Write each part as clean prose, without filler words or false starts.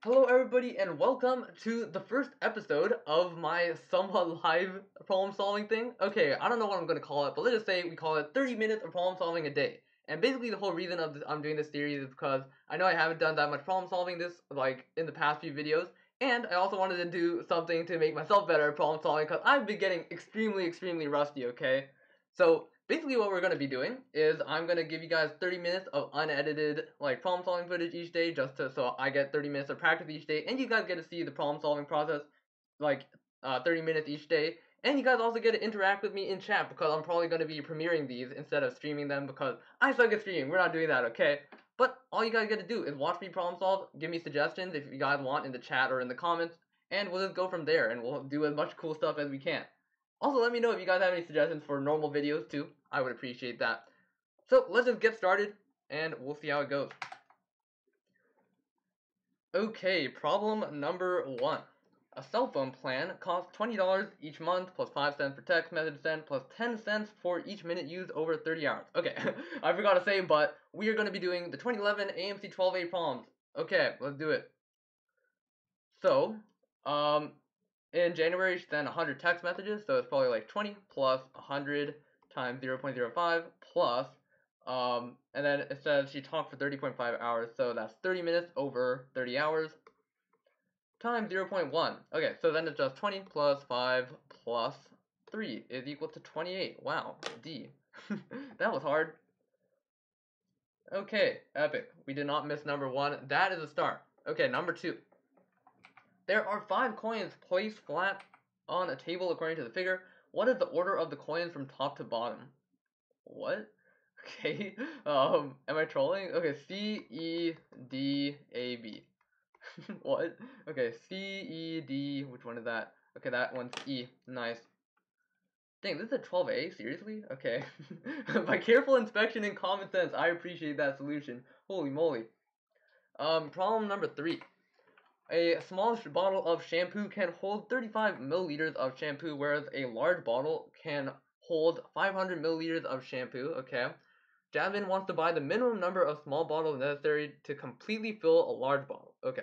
Hello, everybody, and welcome to the first episode of my somewhat live problem solving thing. Okay, I don't know what I'm going to call it, but let's just say we call it 30 minutes of problem solving a day. And basically, the whole reason of I'm doing this series is because I know I haven't done that much problem solving in the past few videos, and I also wanted to do something to make myself better at problem solving because I've been getting extremely rusty. Okay, so basically what we're going to be doing is I'm going to give you guys 30 minutes of unedited problem solving footage each day so I get 30 minutes of practice each day, and you guys get to see the problem solving process 30 minutes each day, and you guys also get to interact with me in chat because I'm probably going to be premiering these instead of streaming them because I suck at streaming. We're not doing that, okay? But all you guys get to do is watch me problem solve, give me suggestions if you guys want in the chat or in the comments, and we'll just go from there and we'll do as much cool stuff as we can. Also, let me know if you guys have any suggestions for normal videos too. I would appreciate that. So let's just get started and we'll see how it goes. Okay, problem number 1. A cell phone plan costs $20 each month plus 5 cents per text message sent plus 10 cents for each minute used over 30 hours. Okay, I forgot to say, but we are going to be doing the 2011 AMC 12A problems. Okay, let's do it. So, in January, she sent 100 text messages, so it's probably like 20 plus 100 times 0.05 plus, and then it says she talked for 30.5 hours, so that's 30 minutes over 30 hours times 0.1. Okay, so then it's just 20 plus 5 plus 3 is equal to 28. Wow, D. That was hard. Okay, epic. We did not miss number 1. That is a start. Okay, number 2. There are 5 coins placed flat on a table according to the figure. What is the order of the coins from top to bottom? What? Okay. Am I trolling? Okay, C, E, D, A, B. What? Okay, C, E, D, which one is that? Okay, that one's E. Nice. Dang, this is a 12A? Seriously? Okay. By careful inspection and common sense, I appreciate that solution. Holy moly. Problem number 3. A small bottle of shampoo can hold 35 milliliters of shampoo, whereas a large bottle can hold 500 milliliters of shampoo. Okay. Jasmine wants to buy the minimum number of small bottles necessary to completely fill a large bottle. Okay.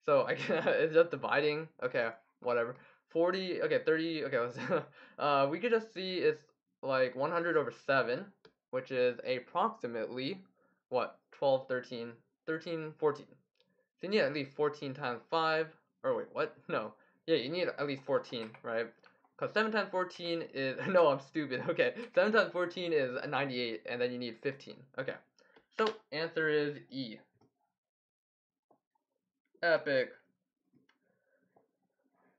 So it's just dividing. Okay, whatever. 40. Okay, 30. Okay, we could just see it's like 100 over 7, which is approximately what? 12, 13, 13, 14. So you need at least 14 times 5, or wait, what? No. Yeah, you need at least 14, right? Because 7 times 14 is, no, I'm stupid, okay. 7 times 14 is 98, and then you need 15, okay. So, answer is E. Epic.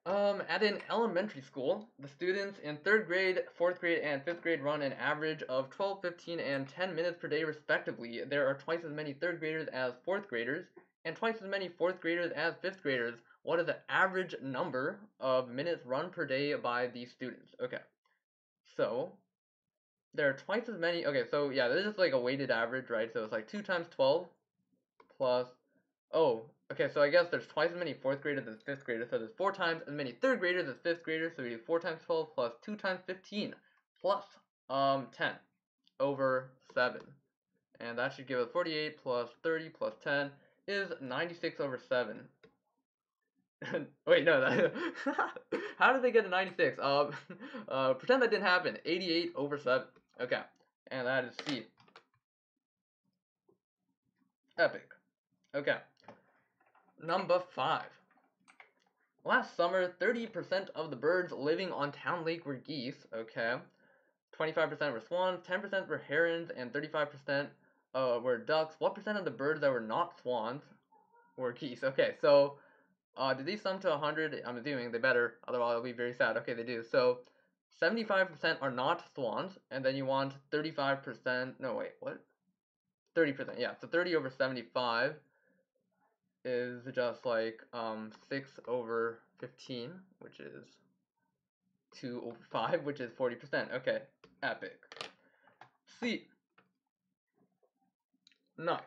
At an elementary school, the students in 3rd grade, 4th grade, and 5th grade run an average of 12, 15, and 10 minutes per day respectively. There are twice as many 3rd graders as 4th graders, and twice as many 4th graders as 5th graders. What is the average number of minutes run per day by these students? Okay, so there are twice as many. Okay, so yeah, this is just like a weighted average, right? So it's like 2 times 12 plus, oh, okay, so I guess there's twice as many 4th graders as 5th graders, so there's 4 times as many 3rd graders as 5th graders, so we do 4 times 12 plus 2 times 15 plus 10 over 7. And that should give us 48 plus 30 plus 10 is 96 over 7. Wait, no, that how did they get a 96? Pretend that didn't happen. 88 over 7. Okay, and that is C. Epic. Okay. Number 5. Last summer, 30% of the birds living on Town Lake were geese, okay. 25% were swans, 10% were herons, and 35% were ducks. What percent of the birds that were not swans were geese? Okay, so did these sum to 100? I'm assuming they better, otherwise I'll be very sad. Okay, they do. So 75% are not swans, and then you want 35%, no wait, what? 30%, yeah, so 30 over 75 is just like 6 over 15, which is 2 over 5, which is 40%. Okay, epic. C. Nice.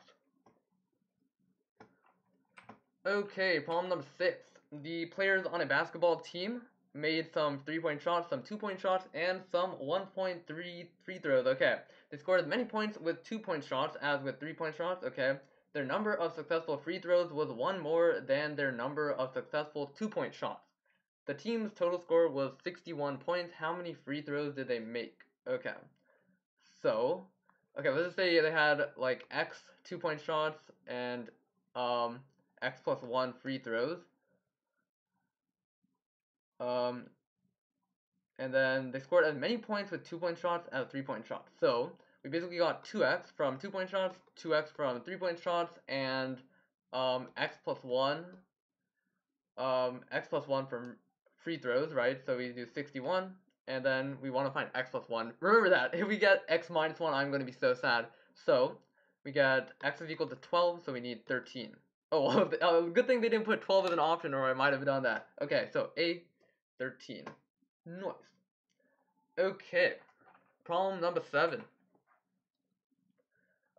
Okay, problem number 6. The players on a basketball team made some 3-point shots, some 2-point shots, and some 1.3 free throws. Okay, they scored as many points with 2-point shots as with 3-point shots. Okay, Their number of successful free throws was one more than their number of successful 2-point shots. The team's total score was 61 points. How many free throws did they make? Okay. So, let's just say they had like X 2-point shots and X plus 1 free throws. And then they scored as many points with 2-point shots as 3-point shots. So we basically got 2x from 2-point shots, 2x from 3-point shots, and x plus 1 from free throws, right? So we do 61, and then we want to find x plus 1. Remember that. If we get x minus 1, I'm going to be so sad. So we get x is equal to 12, so we need 13. Oh, well, good thing they didn't put 12 as an option, or I might have done that. Okay, so A, 13. Nice. Okay, problem number 7.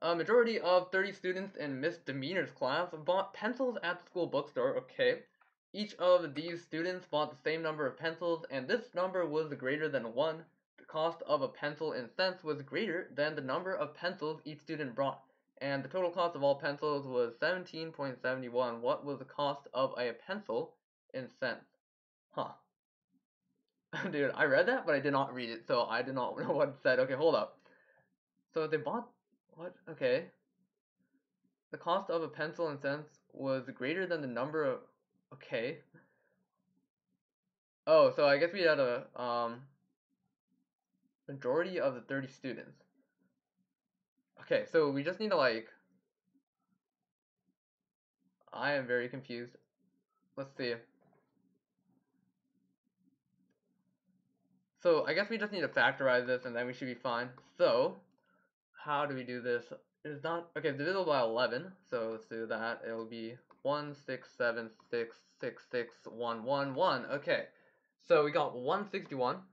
A majority of 30 students in misdemeanors class bought pencils at the school bookstore. Okay, each of these students bought the same number of pencils, and this number was greater than 1. The cost of a pencil in cents was greater than the number of pencils each student brought, and the total cost of all pencils was 17.71. What was the cost of a pencil in cents? Huh. Dude, I read that, but I did not read it, so I did not know what it said. Okay, hold up. So they bought... What? Okay. The cost of a pencil in cents was greater than the number of... Okay. Oh, so I guess we had a, majority of the 30 students. Okay, so we just need to, like... I am very confused. Let's see. So I guess we just need to factorize this, and then we should be fine. So, how do we do this? It's not... Okay, it's divisible by 11, so let's do that. It'll be 167666111. Okay, so we got 161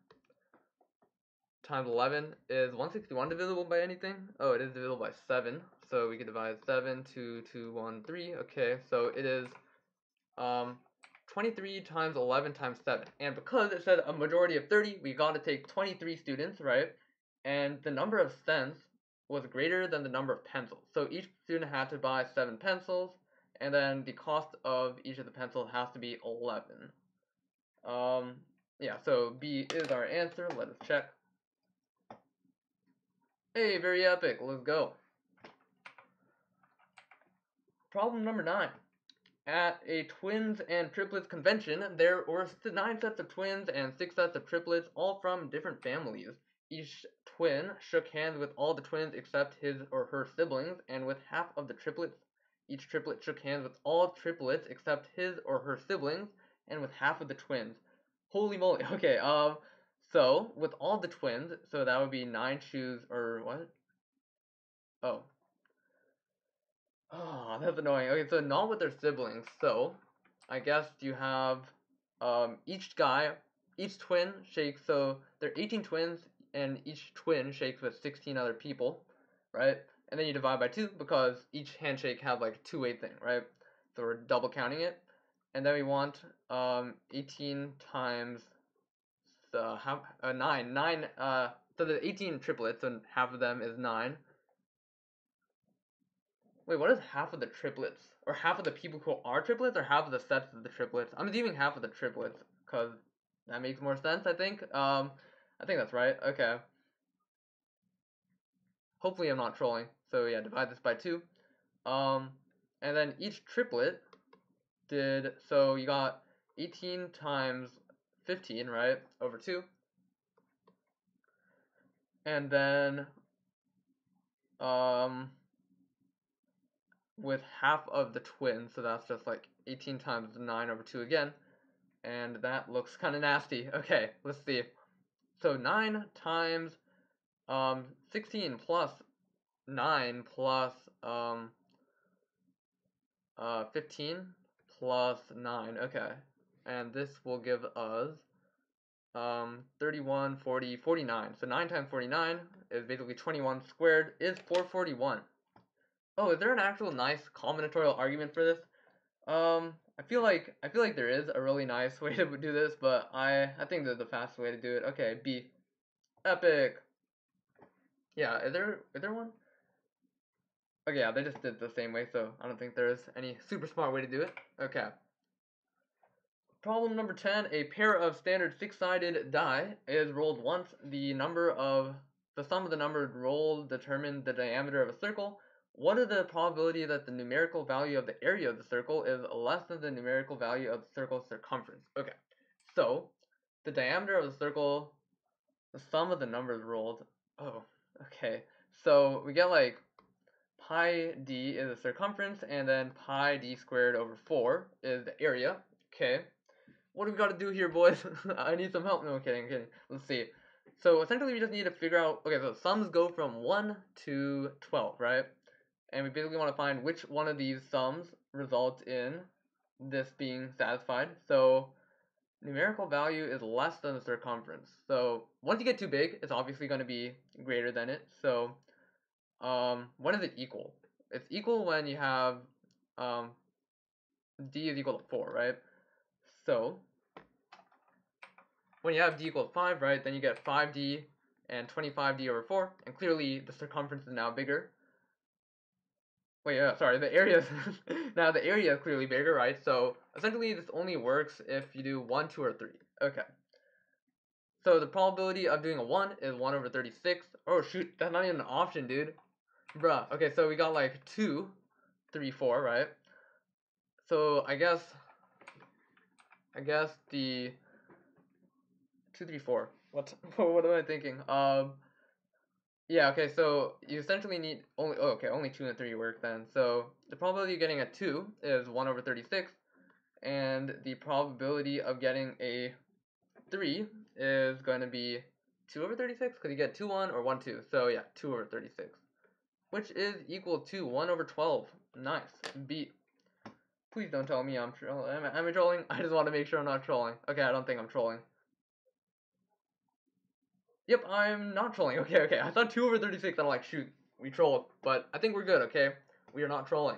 times 11. Is 161 divisible by anything? Oh, it is divisible by 7, so we can divide 7, 2, 2, 1, 3. Okay, so it is 23 times 11 times 7. And because it said a majority of 30, we got to take 23 students, right? And the number of cents was greater than the number of pencils. So each student had to buy 7 pencils, and then the cost of each of the pencils has to be 11. Yeah, so B is our answer. Let us check. Hey, very epic. Let's go. Problem number 9. At a twins and triplets convention, there were 9 sets of twins and 6 sets of triplets, all from different families. Each twin shook hands with all the twins except his or her siblings, and with half of the triplets, each triplet shook hands with all triplets except his or her siblings, and with half of the twins. Holy moly. Okay, so with all the twins, so that would be 9 shoes, or what? Oh, oh, that's annoying. Okay, so not with their siblings. So, I guess you have each twin shakes. So there are 18 twins, and each twin shakes with 16 other people, right? And then you divide by 2 because each handshake has like a two-way thing, right? So we're double counting it, and then we want 18 times half 9 9. So the 18 triplets, and half of them is 9. Wait, what is half of the triplets? Or half of the people who are triplets, or half of the sets of the triplets? I'm assuming half of the triplets, because that makes more sense, I think. I think that's right. Okay. Hopefully I'm not trolling. So yeah, divide this by 2. And then each triplet did, so you got 18 times 15, right, over 2. And then, with half of the twins, so that's just like 18 times 9 over 2 again, and that looks kind of nasty. Okay, let's see. So 9 times 16 plus 9 plus 15 plus 9. Okay, and this will give us 31, 40, 49. So 9 times 49 is basically 21 squared is 441. Oh, is there an actual nice combinatorial argument for this? I feel like there is a really nice way to do this, but I think there's the fastest way to do it. Okay, B. Epic. Yeah, is there one? Okay, yeah, they just did it the same way, so I don't think there's any super smart way to do it. Okay. Problem number 10, a pair of standard six-sided die is rolled once. The sum of the numbers rolled determine the diameter of a circle. What is the probability that the numerical value of the area of the circle is less than the numerical value of the circle's circumference? Okay, so the diameter of the circle, the sum of the numbers rolled. Oh, okay. So we get like pi d is the circumference, and then pi d squared over 4 is the area. Okay. What do we got to do here, boys? I need some help. No, I'm kidding. Let's see. So essentially, we just need to figure out. Okay, so sums go from 1 to 12, right? And we basically want to find which one of these sums result in this being satisfied. So numerical value is less than the circumference. So once you get too big, it's obviously going to be greater than it. So when is it equal? It's equal when you have d is equal to 4, right? So when you have d equals 5, right, then you get 5d and 25d over 4, and clearly the circumference is now bigger. Wait, sorry, the area is now the area is clearly bigger, right? So essentially this only works if you do 1, 2, or 3. Okay. So the probability of doing a 1 is 1 over 36. Oh shoot, that's not even an option, dude. Bruh. Okay, so we got like 2, 3, 4, right? So I guess the 2, 3, 4. What what am I thinking? Yeah, okay, so you essentially need only 2 and 3 work then. So the probability of getting a 2 is 1 over 36, and the probability of getting a 3 is going to be 2 over 36, because you get 2, 1, or 1, 2. So yeah, 2 over 36, which is equal to 1 over 12. Nice. B. Please don't tell me I'm trolling. Am I trolling? I just want to make sure I'm not trolling. Okay, I don't think I'm trolling. Yep, I'm not trolling. Okay. I thought 2 over 36. I'm like, shoot, we trolled. But I think we're good, okay? We are not trolling.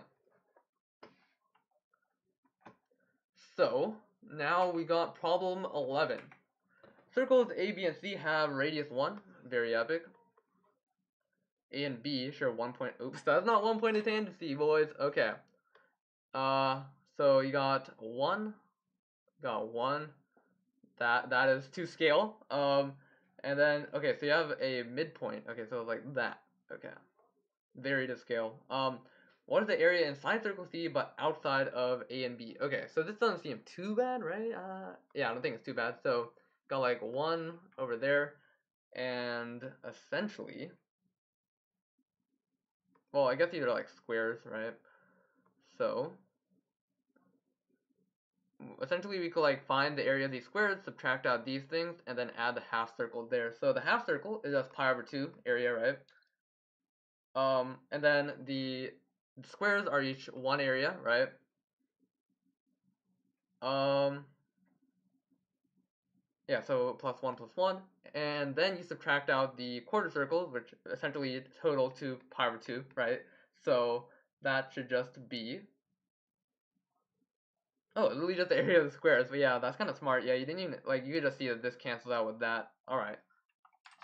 So, now we got problem 11. Circles A, B, and C have radius 1. Very epic. A and B share 1 point. Oops, that's not 1 point of tangency, boys. Okay. So you got 1. Got 1. That is to scale. And then, okay, so you have a midpoint. Okay, so like that. Okay. Vary to scale. What is the area inside circle C but outside of A and B? Okay, so this doesn't seem too bad, right? Yeah, I don't think it's too bad. So got like 1 over there, and essentially, well, I guess these are like squares, right? So essentially, we could like find the area of these squares, subtract out these things, and then add the half circle there. So the half circle is just pi over 2 area, right? And then the squares are each one area, right? Yeah, so plus 1, and then you subtract out the quarter circles, which essentially total to pi over 2, right? So that should just be, oh, literally just the area of the squares. But yeah, that's kind of smart. Yeah, you didn't even, like, you could just see that this cancels out with that. Alright,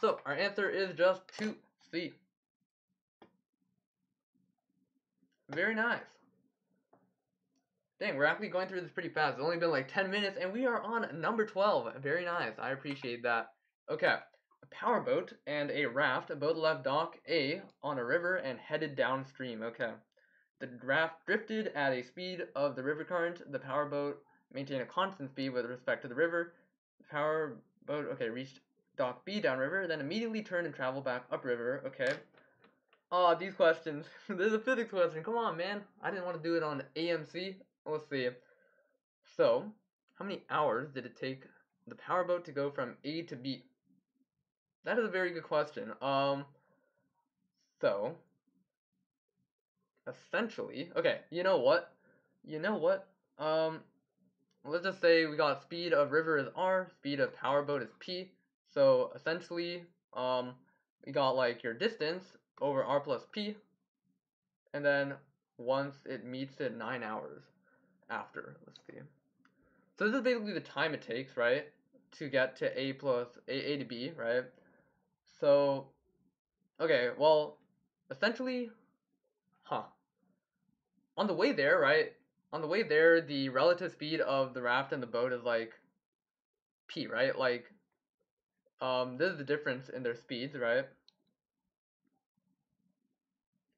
so our answer is just 2C. Very nice. Dang, we're actually going through this pretty fast. It's only been like 10 minutes, and we are on number 12. Very nice. I appreciate that. Okay. A powerboat and a raft both left dock A on a river and headed downstream. Okay. The raft drifted at a speed of the river current. The powerboat maintained a constant speed with respect to the river. The powerboat, okay, reached dock B downriver, then immediately turned and traveled back upriver. Okay. Oh, these questions. This is a physics question. Come on, man. I didn't want to do it on AMC. Let's see. So, how many hours did it take the powerboat to go from A to B? That is a very good question. So, essentially, okay, you know what? Let's just say we got speed of river is R, speed of powerboat is P. So, essentially, we got like your distance over R plus P, and then once it meets it 9 hours after. Let's see. So this is basically the time it takes, right, to get to A plus A to B, right? So, okay, well, essentially, on the way there, right? On the way there, the relative speed of the raft and the boat is like p, right? Like, this is the difference in their speeds, right?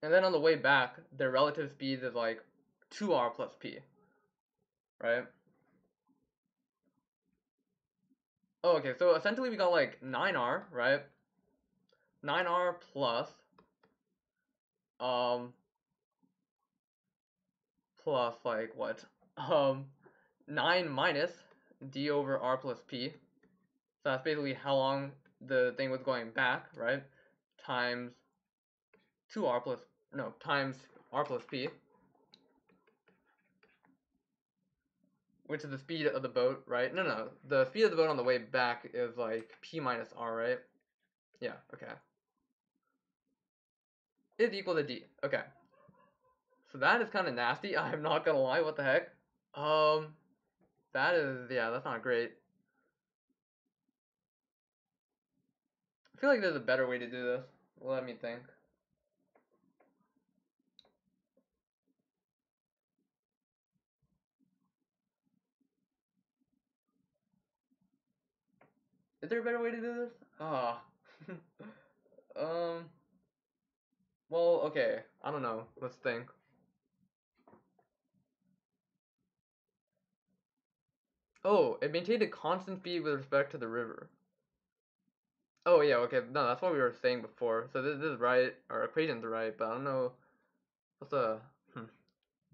And then on the way back, their relative speeds is like 2r plus p, right? Oh, okay, so essentially we got like 9r, right? 9r um, plus like what? 9 minus d over r plus p. So that's basically how long the thing was going back, right? Times 2r plus, no, times r plus p, which is the speed of the boat, right? No, the speed of the boat on the way back is like p minus r, right? Yeah, okay. Is equal to d. Okay. So that is kind of nasty. I'm not gonna lie. What the heck? That is, yeah, that's not great. I feel like there's a better way to do this. Let me think. Is there a better way to do this? Ah. um. Well, okay. I don't know. Let's think. Oh, it maintained a constant speed with respect to the river. Oh yeah, okay. No, that's what we were saying before. So this is right. Our equation's right, but I don't know what's the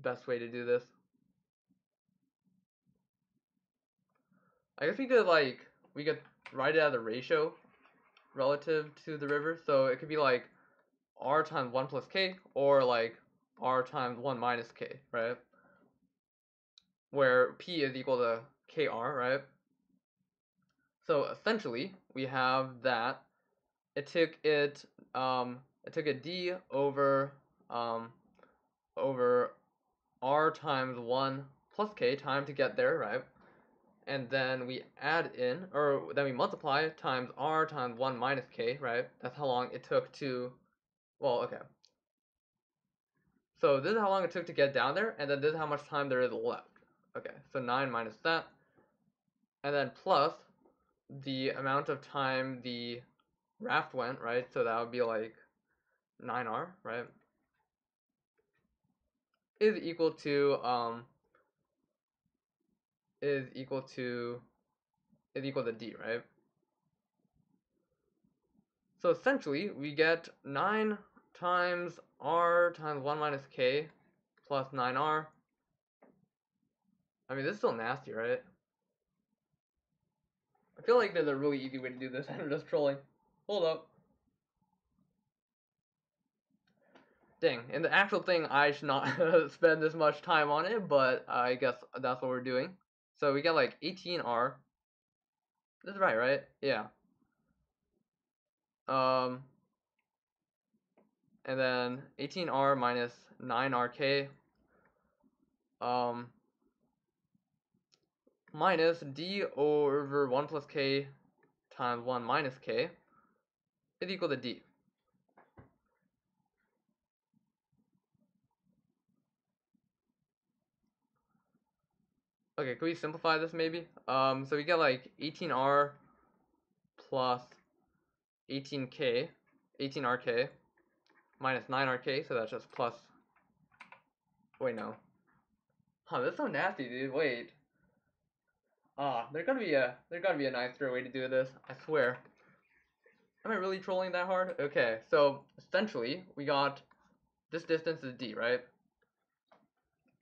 best way to do this. I guess we could write it as a ratio relative to the river. So it could be like r times 1 plus k, or like r times 1 minus k, right? Where p is equal to kr, right? So essentially, we have that it took a d over r times 1 plus k time to get there, right? And then we add in, or then we multiply times r times 1 minus k, right? That's how long it took to, well, okay. So this is how long it took to get down there, and then this is how much time there is left. Okay, so 9 minus that, and then plus the amount of time the raft went, right? So that would be like 9r, right? Is equal to is equal to d, right? So essentially, we get 9 times r times 1 minus k plus 9r. I mean, this is still nasty, right? I feel like there's a really easy way to do this, and I'm just trolling. Hold up. Dang, in the actual thing, I should not spend this much time on it, but I guess that's what we're doing. So we get like 18r. This is right? Yeah. And then 18r minus 9rk, minus d over 1 plus k times 1 minus k is equal to d. Okay, can we simplify this maybe? So we get like 18r plus 18rk minus 9rk, so that's just plus, wait, no. Huh, that's so nasty, dude, wait. There's gotta be a nicer way to do this, I swear. Am I really trolling that hard? Okay, so essentially, we got this distance is d, right?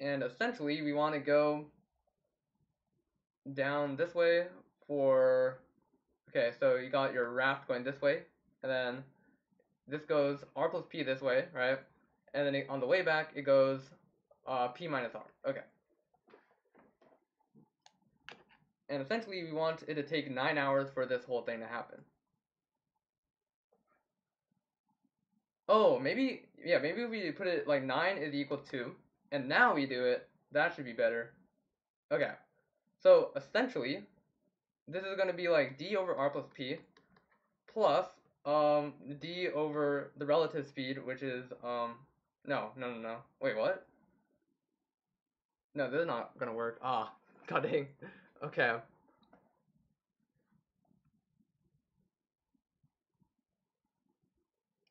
And essentially, we want to go down this way for, okay, so you got your raft going this way, and then this goes r plus p this way, right? And then on the way back, it goes p minus r. Okay. And essentially, we want it to take 9 hours for this whole thing to happen. Oh, maybe if we put it like 9 is equal to, and now we do it, that should be better. Okay. So essentially, this is going to be like d over r plus p plus d over the relative speed, which is no. Wait, what? No, this is not gonna work. Ah, god dang. Okay.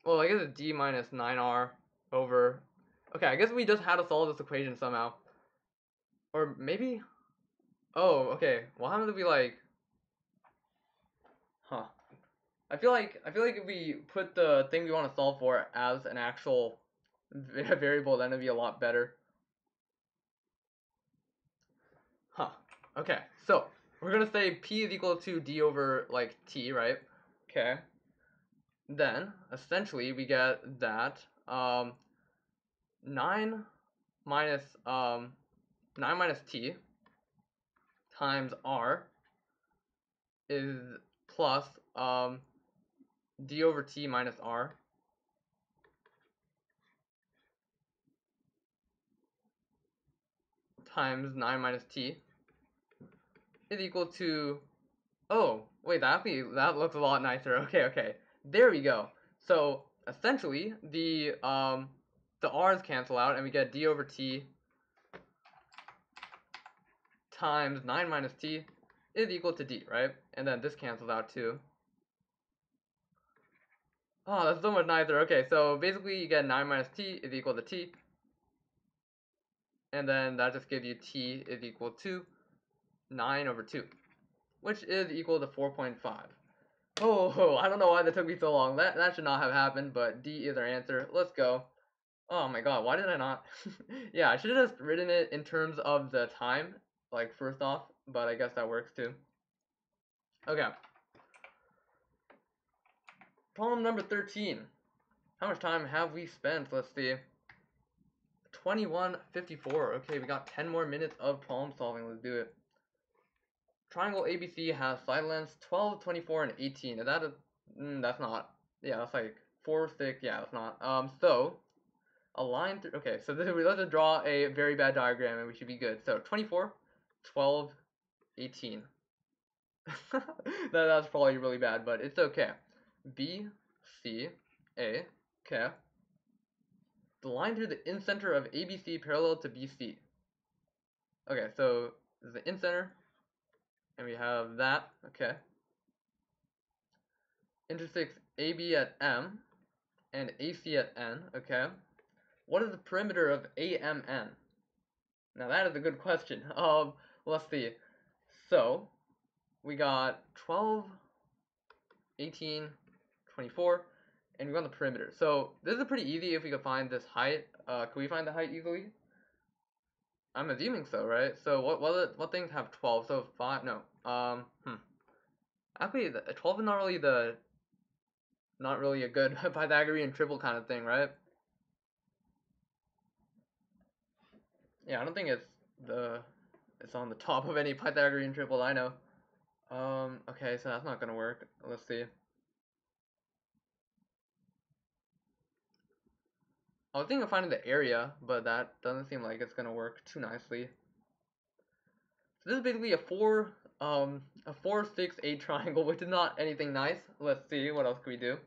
Well, I guess it's d minus 9r over... Okay, I guess we just had to solve this equation somehow. Or maybe... Oh, okay. What happens if we, like... Huh. I feel like if we put the thing we want to solve for as an actual variable, then it'd be a lot better. Huh. Okay, so we're gonna say p is equal to d over like t, right? Okay. Then essentially we get that 9 minus 9 minus t times r is plus d over t minus r times 9 minus t is equal to, oh, wait, that looks a lot nicer. Okay. There we go. So essentially the r's cancel out and we get d over t times 9 minus t is equal to d, right? And then this cancels out too. Oh, that's so much nicer. Okay, so basically you get 9 minus t is equal to t. And then that just gives you t is equal to 9 over 2, which is equal to 4.5. Oh, I don't know why that took me so long. That should not have happened, but D is our answer. Let's go. Oh my god, why did I not? Yeah, I should have just written it in terms of the time, like first off, but I guess that works too. Okay. Problem number 13. How much time have we spent? Let's see. 21:54. Okay, we got 10 more minutes of problem solving. Let's do it. Triangle ABC has side lengths 12, 24, and 18. Is that a... that's not... Yeah, that's like 4, 6... Yeah, that's not. So... A line through... Okay, so this, let's just draw a very bad diagram and we should be good. So, 24, 12, 18. That's probably really bad, but it's okay. B, C, A, okay. The line through the incenter of ABC parallel to BC. Okay, so this is the incenter, and we have that, okay. Intersects AB at M and AC at N, okay. What is the perimeter of AMN? Now that is a good question. Let's see. So, we got 12, 18, 24, and we got the perimeter. So, this is pretty easy if we could find this height. Can we find the height easily? I'm assuming so, right? So, what things have 12? So, 5, no. Actually, 12 is not really a good Pythagorean triple kind of thing, right? Yeah, I don't think it's on the top of any Pythagorean triple I know. Okay, so that's not gonna work. Let's see. I was thinking of finding the area, but that doesn't seem like it's gonna work too nicely. So this is basically a 4, 6, 8 triangle, which is not anything nice. Let's see, what else can we do?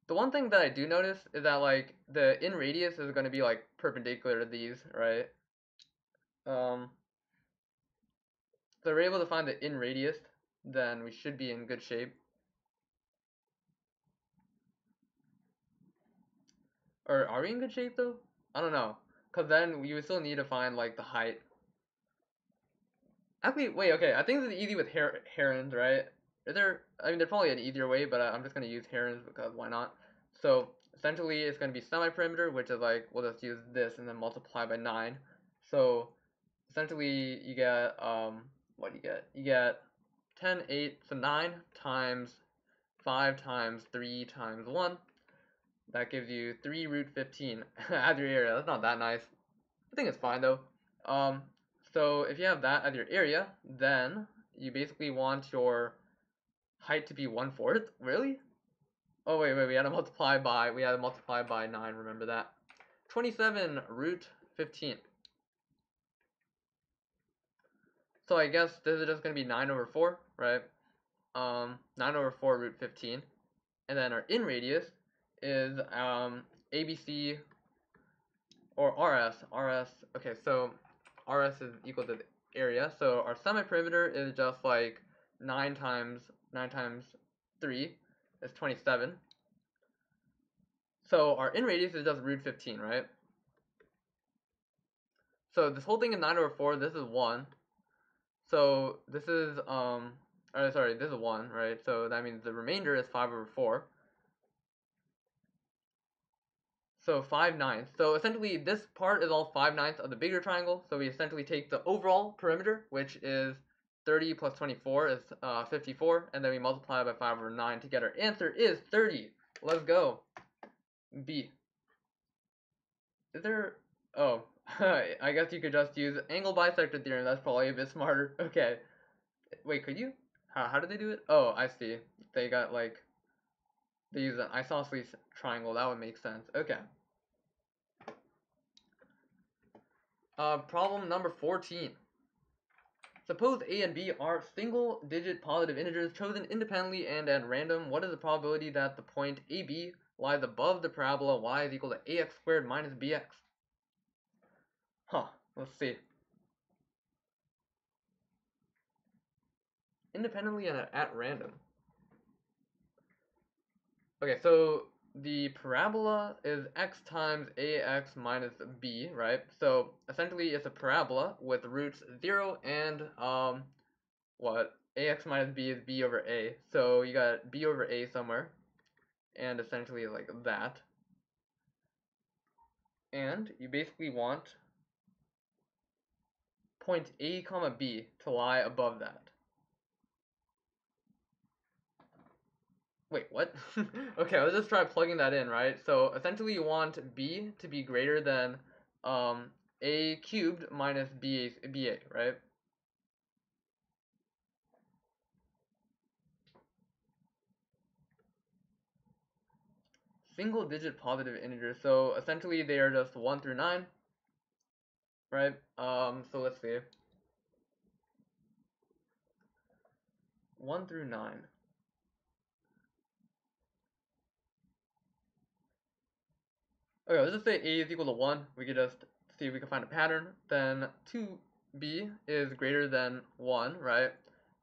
The one thing that I do notice is that like the in radius is gonna be like perpendicular to these, right? So if we're able to find the in radius, then we should be in good shape. Or are we in good shape though? I don't know, cause then we would still need to find like the height. Actually, wait, okay, I think this is easy with herons, right? Is there, I mean, there's probably an easier way, but I'm just going to use herons because why not? So, essentially, it's going to be semi-perimeter, which is like, we'll just use this and then multiply by 9. So, essentially, you get, what do you get? You get 10, 8, so 9 times 5 times 3 times 1. That gives you 3 root 15 as your area. That's not that nice. I think it's fine, though. So if you have that as your area, then you basically want your height to be 1/4. Really? Oh wait, we had to multiply by 9. Remember that. 27 root 15. So I guess this is just gonna be 9 over 4, right? 9 over 4 root 15, and then our in radius is ABC or RS, okay, so RS is equal to the area, so our semi-perimeter is just like 9 times 3 is 27. So our in radius is just root 15, right? So this whole thing is 9 over 4, this is 1. So this is, this is 1, right? So that means the remainder is 5 over 4. So 5/9. So essentially this part is all 5/9 of the bigger triangle. So we essentially take the overall perimeter, which is 30 plus 24 is 54, and then we multiply by 5 over 9 to get our answer is 30. Let's go. B. Is there... Oh, I guess you could just use angle bisector theorem. That's probably a bit smarter. Okay. Wait, could you? How did they do it? Oh, I see. They got like... They use an isosceles triangle. That would make sense. Okay. Problem number 14. Suppose A and B are single-digit positive integers chosen independently and at random. What is the probability that the point AB lies above the parabola y is equal to ax squared minus bx? Huh, let's see. Independently and at random. Okay, so the parabola is x times ax minus b, right? So essentially it's a parabola with roots 0 and what? Ax minus b is b over a. So you got b over a somewhere, and essentially like that. And you basically want point A comma B to lie above that. Wait, what? Okay, let's just try plugging that in, right? So essentially you want B to be greater than A cubed minus BA, right? Single digit positive integers, so essentially they are just 1 through 9, right? So let's see. 1 through 9. Okay, let's just say A is equal to 1. We could just see if we can find a pattern. Then 2B is greater than 1, right?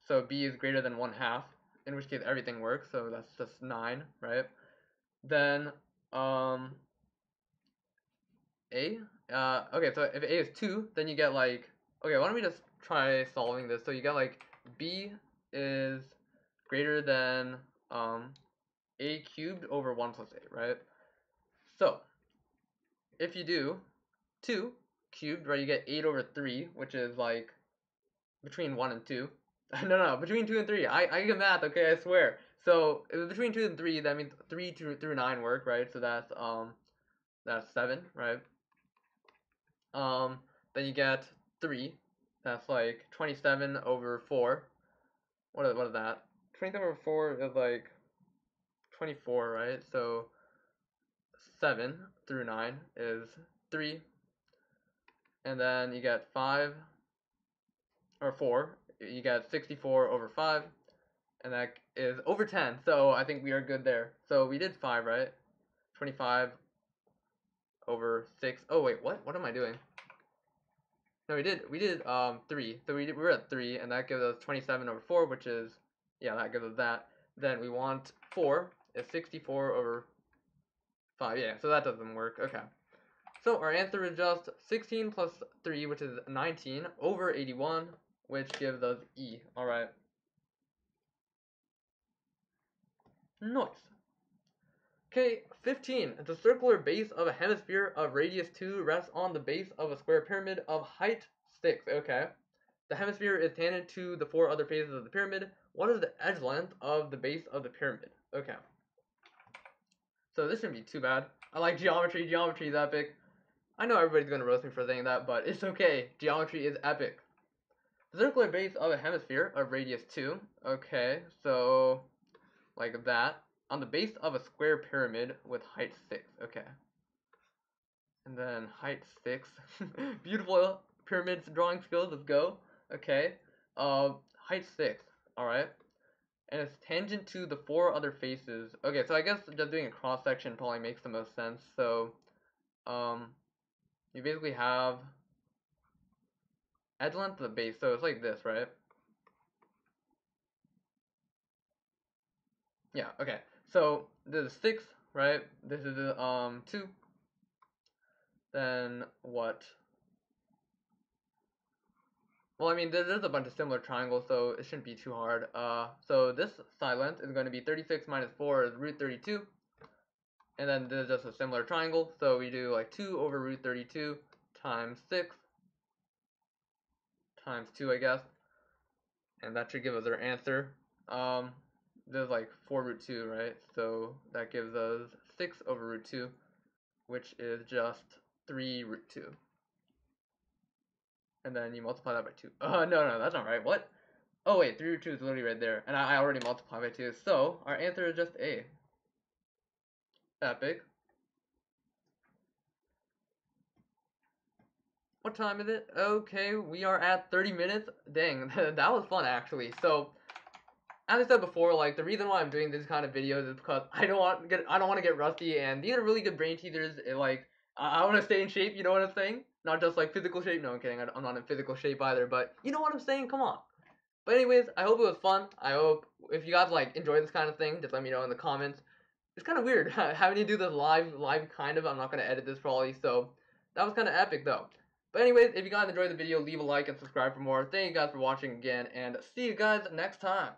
So B is greater than 1/2, in which case everything works, so that's just 9, right? Then, A, okay, so if A is 2, then you get like, okay, why don't we just try solving this? So you get like B is greater than, A cubed over 1 plus A, right? So, if you do 2 cubed, right, you get 8 over 3, which is like between 1 and 2. No, between 2 and 3. I get math, okay, I swear. So if it's between 2 and 3, that means 3 through 9 work, right? So that's 7, right? Then you get 3. That's like 27 over 4. What is that? 27 over 4 is like 24, right? So 7 through 9 is 3. And then you get 5 or 4. You get 64 over 5. And that is over 10. So I think we are good there. So we did 5, right? 25 over 6. Oh wait, what am I doing? No, we did 3. So we were at 3, and that gives us 27 over 4, which is, yeah, that gives us that. Then we want 4 is 64 over 5. Yeah, so that doesn't work. Okay. So our answer is just 16 plus 3, which is 19, over 81, which gives us E. Alright. Nice. Okay, 15. The circular base of a hemisphere of radius 2 rests on the base of a square pyramid of height 6. Okay. The hemisphere is tangent to the 4 other faces of the pyramid. What is the edge length of the base of the pyramid? Okay. So this shouldn't be too bad. I like geometry. Geometry is epic. I know everybody's going to roast me for saying that, but it's okay. Geometry is epic. The circular base of a hemisphere of radius 2. Okay, so like that. On the base of a square pyramid with height 6. Okay. And then height 6. Beautiful pyramids drawing skills. Let's go. Okay. Height 6. Alright. And it's tangent to the 4 other faces. Okay, so I guess just doing a cross section probably makes the most sense. So, you basically have edge length to the base, so it's like this, right? Yeah, okay. So this is 6, right? This is 2. Then what? Well, I mean, there's a bunch of similar triangles, so it shouldn't be too hard. So this side length is going to be 36 minus 4 is root 32. And then there's just a similar triangle, so we do like 2 over root 32 times 6 times 2, I guess. And that should give us our answer. There's like 4 root 2, right? So that gives us 6 over root 2, which is just 3 root 2. And then you multiply that by 2. No, that's not right. What? Oh, wait, 3 root 2 is literally right there. And I already multiplied by 2. So our answer is just A. Epic. What time is it? Okay, we are at 30 minutes. Dang, that was fun actually. So, as I said before, like the reason why I'm doing this kind of videos is because I don't want to get rusty, and these are really good brain teasers. I want to stay in shape. You know what I'm saying? Not just like physical shape. No, I'm kidding. I'm not in physical shape either. But you know what I'm saying? Come on. But anyways, I hope it was fun. I hope if you guys like enjoy this kind of thing, just let me know in the comments. It's kind of weird having to do this live kind of. I'm not gonna edit this probably, so that was kind of epic though. But anyways, if you guys enjoyed the video, leave a like and subscribe for more. Thank you guys for watching again, and see you guys next time.